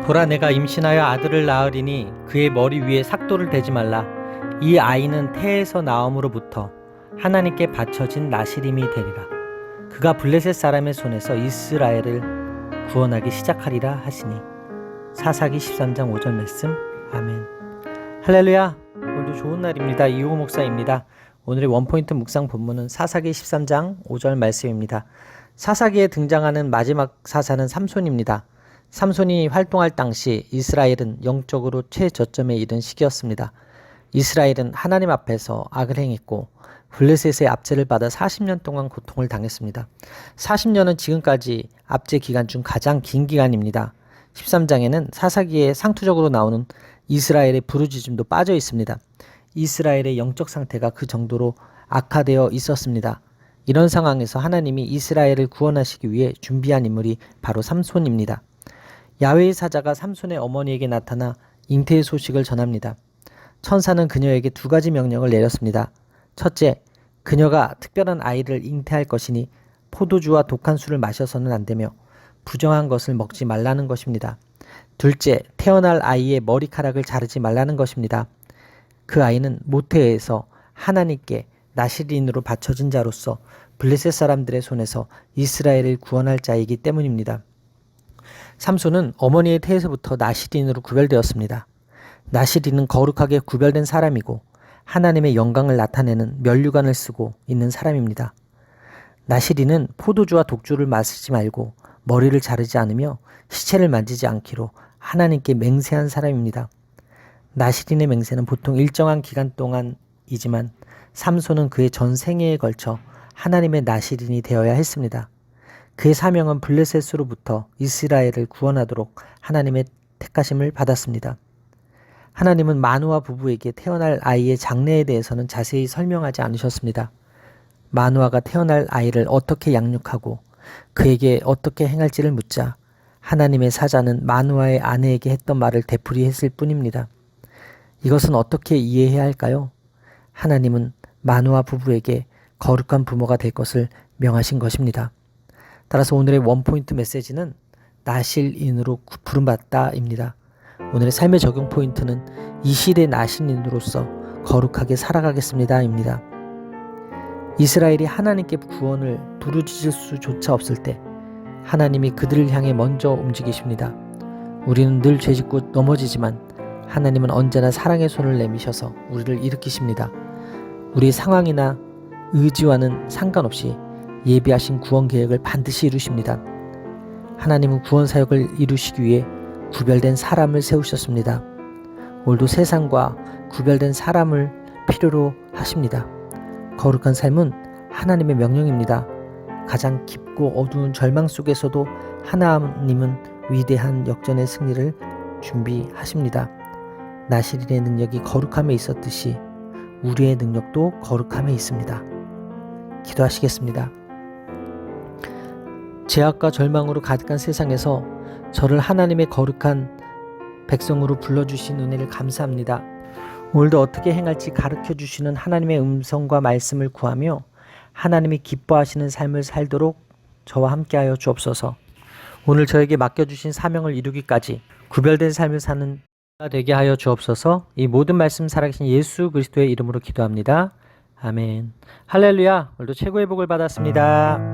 보라, 내가 임신하여 아들을 낳으리니 그의 머리 위에 삭도를 대지 말라. 이 아이는 태에서 나옴으로부터 하나님께 바쳐진 나시림이 되리라. 그가 블레셋 사람의 손에서 이스라엘을 구원하기 시작하리라 하시니. 사사기 13장 5절 말씀. 아멘. 할렐루야. 오늘도 좋은 날입니다. 이호 목사입니다. 오늘의 원포인트 묵상 본문은 사사기 13장 5절 말씀입니다. 사사기에 등장하는 마지막 사사는 삼손입니다. 삼손이 활동할 당시 이스라엘은 영적으로 최저점에 이른 시기였습니다. 이스라엘은 하나님 앞에서 악을 행했고 블레셋의 압제를 받아 40년 동안 고통을 당했습니다. 40년은 지금까지 압제 기간 중 가장 긴 기간입니다. 13장에는 사사기에 상투적으로 나오는 이스라엘의 부르짖음도 빠져 있습니다. 이스라엘의 영적 상태가 그 정도로 악화되어 있었습니다. 이런 상황에서 하나님이 이스라엘을 구원하시기 위해 준비한 인물이 바로 삼손입니다. 야훼의 사자가 삼손의 어머니에게 나타나 잉태의 소식을 전합니다. 천사는 그녀에게 두 가지 명령을 내렸습니다. 첫째, 그녀가 특별한 아이를 잉태할 것이니 포도주와 독한 술을 마셔서는 안 되며 부정한 것을 먹지 말라는 것입니다. 둘째, 태어날 아이의 머리카락을 자르지 말라는 것입니다. 그 아이는 모태에서 하나님께 나시린으로 바쳐진 자로서 블레셋 사람들의 손에서 이스라엘을 구원할 자이기 때문입니다. 삼손은 어머니의 태에서부터 나시린으로 구별되었습니다. 나시린은 거룩하게 구별된 사람이고 하나님의 영광을 나타내는 면류관을 쓰고 있는 사람입니다. 나시린은 포도주와 독주를 마시지 말고 머리를 자르지 않으며 시체를 만지지 않기로 하나님께 맹세한 사람입니다. 나시린의 맹세는 보통 일정한 기간 동안이지만 삼손은 그의 전 생애에 걸쳐 하나님의 나시린이 되어야 했습니다. 그의 사명은 블레셋으로부터 이스라엘을 구원하도록 하나님의 택하심을 받았습니다. 하나님은 마누아 부부에게 태어날 아이의 장래에 대해서는 자세히 설명하지 않으셨습니다. 마누아가 태어날 아이를 어떻게 양육하고 그에게 어떻게 행할지를 묻자 하나님의 사자는 마누아의 아내에게 했던 말을 되풀이했을 뿐입니다. 이것은 어떻게 이해해야 할까요? 하나님은 마누아 부부에게 거룩한 부모가 될 것을 명하신 것입니다. 따라서 오늘의 원포인트 메시지는 나실인으로 부름받다입니다. 오늘의 삶의 적용 포인트는 이 시대 나실인으로서 거룩하게 살아가겠습니다입니다. 이스라엘이 하나님께 구원을 부르짖을 수조차 없을 때 하나님이 그들을 향해 먼저 움직이십니다. 우리는 늘 죄짓고 넘어지지만 하나님은 언제나 사랑의 손을 내미셔서 우리를 일으키십니다. 우리의 상황이나 의지와는 상관없이 예비하신 구원 계획을 반드시 이루십니다. 하나님은 구원 사역을 이루시기 위해 구별된 사람을 세우셨습니다. 오늘도 세상과 구별된 사람을 필요로 하십니다. 거룩한 삶은 하나님의 명령입니다. 가장 깊고 어두운 절망 속에서도 하나님은 위대한 역전의 승리를 준비하십니다. 나시린의 능력이 거룩함에 있었듯이 우리의 능력도 거룩함에 있습니다. 기도하시겠습니다. 죄악과 절망으로 가득한 세상에서 저를 하나님의 거룩한 백성으로 불러주신 은혜를 감사합니다. 오늘도 어떻게 행할지 가르쳐주시는 하나님의 음성과 말씀을 구하며 하나님이 기뻐하시는 삶을 살도록 저와 함께하여 주옵소서. 오늘 저에게 맡겨주신 사명을 이루기까지 구별된 삶을 사는 자 되게 하여 주옵소서. 이 모든 말씀 살아계신 예수 그리스도의 이름으로 기도합니다. 아멘. 할렐루야. 오늘도 최고의 복을 받았습니다.